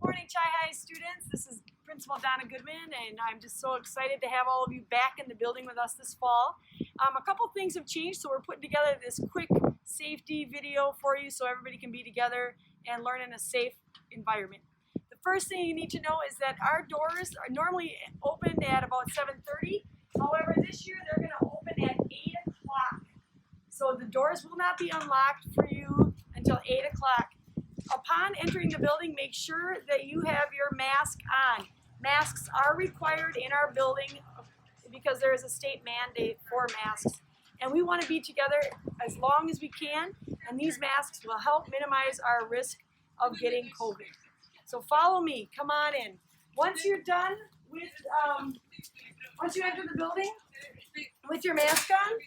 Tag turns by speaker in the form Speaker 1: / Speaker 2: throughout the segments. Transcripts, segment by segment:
Speaker 1: morning, Chi High students. This is Principal Donna Goodman, and I'm just so excited to have all of you back in the building with us this fall. A couple things have changed, so we're putting together this quick safety video for you so everybody can be together and learn in a safe environment. The first thing you need to know is that our doors are normally open at about 7:30. However, this year they're going to open at 8 o'clock. So the doors will not be unlocked for you until 8 o'clock. Upon entering the building, make sure that you have your mask on. Masks are required in our building because there is a state mandate for masks. And we want to be together as long as we can, and these masks will help minimize our risk of getting COVID. So follow me, come on in. Once you're done with, once you enter the building with your mask on,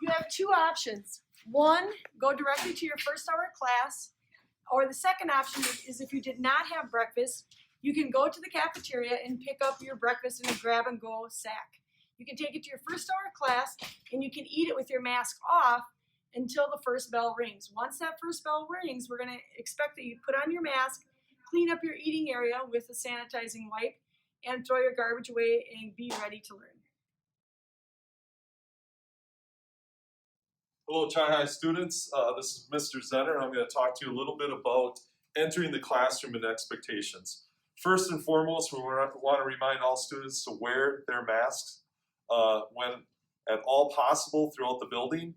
Speaker 1: you have two options. One, go directly to your first hour class, or the second option is if you did not have breakfast, you can go to the cafeteria and pick up your breakfast in a grab-and-go sack. You can take it to your first hour class, and you can eat it with your mask off until the first bell rings. Once that first bell rings, we're going to expect that you put on your mask, clean up your eating area with a sanitizing wipe, and throw your garbage away and be ready to learn.
Speaker 2: Hello, Chi High students. This is Mr. Zenner. I'm going to talk to you a little bit about entering the classroom and expectations. First and foremost, we want to remind all students to wear their masks when at all possible throughout the building,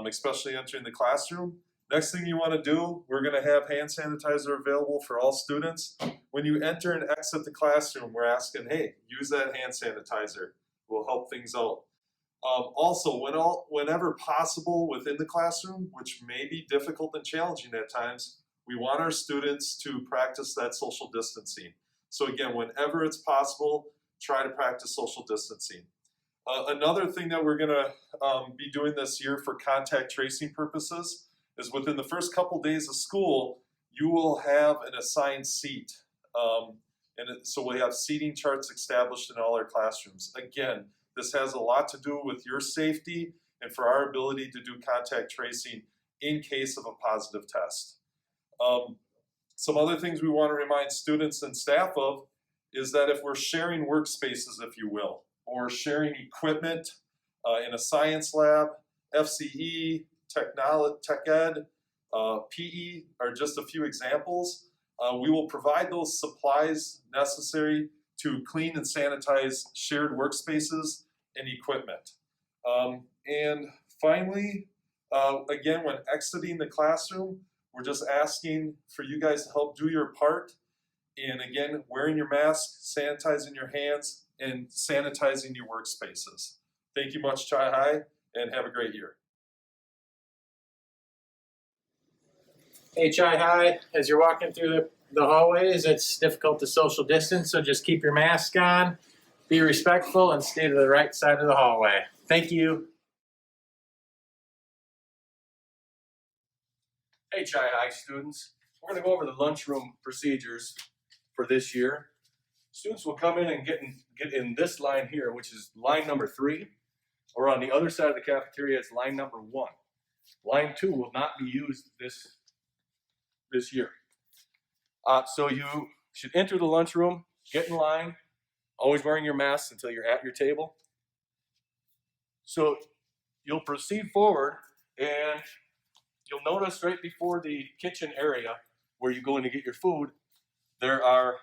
Speaker 2: especially entering the classroom. Next thing you want to do, we're going to have hand sanitizer available for all students. When you enter and exit the classroom, we're asking, hey, use that hand sanitizer. We'll help things out. Also, whenever possible within the classroom, which may be difficult and challenging at times, we want our students to practice that social distancing. So again, whenever it's possible, try to practice social distancing. Another thing that we're going to be doing this year for contact tracing purposes is within the first couple days of school, you will have an assigned seat. So we have seating charts established in all our classrooms. Again, this has a lot to do with your safety and for our ability to do contact tracing in case of a positive test. Some other things we want to remind students and staff of is that if we're sharing workspaces, if you will, or sharing equipment in a science lab, FCE, Tech Ed, PE are just a few examples. We will provide those supplies necessary to clean and sanitize shared workspaces and equipment. And finally, again, when exiting the classroom, we're just asking for you guys to help do your part. And again, wearing your mask, sanitizing your hands, and sanitizing your workspaces. Thank you much, Chi High, and have a great year.
Speaker 3: Hey, Chi High, as you're walking through the hallways, it's difficult to social distance, so just keep your mask on, be respectful, and stay to the right side of the hallway. Thank you.
Speaker 4: Hey, Chi High students, we're going to go over the lunchroom procedures for this year. Students will come in and get in this line here, which is line number 3, or on the other side of the cafeteria, it's line number 1. Line 2 will not be used this year. So you should enter the lunchroom, get in line, always wearing your mask until you're at your table. So you'll proceed forward, and you'll notice right before the kitchen area where you go in to get your food, there are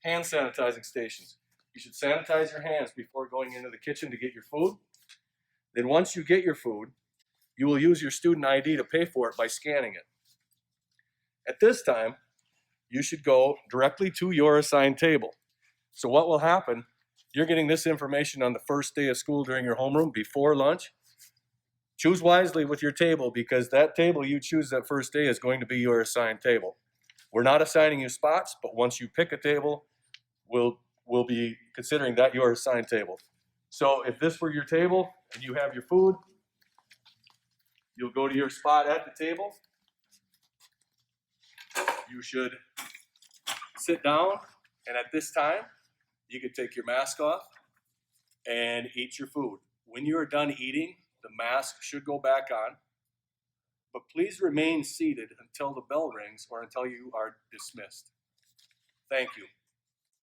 Speaker 4: hand sanitizing stations. You should sanitize your hands before going into the kitchen to get your food. Then once you get your food, you will use your student ID to pay for it by scanning it. At this time, you should go directly to your assigned table. So what will happen, you're getting this information on the first day of school during your homeroom before lunch. Choose wisely with your table, because that table you choose that first day is going to be your assigned table. We're not assigning you spots, but once you pick a table, we'll be considering that your assigned table. So if this were your table and you have your food, you'll go to your spot at the table. You should sit down, and at this time, you can take your mask off and eat your food. When you are done eating, the mask should go back on, but please remain seated until the bell rings or until you are dismissed. Thank you.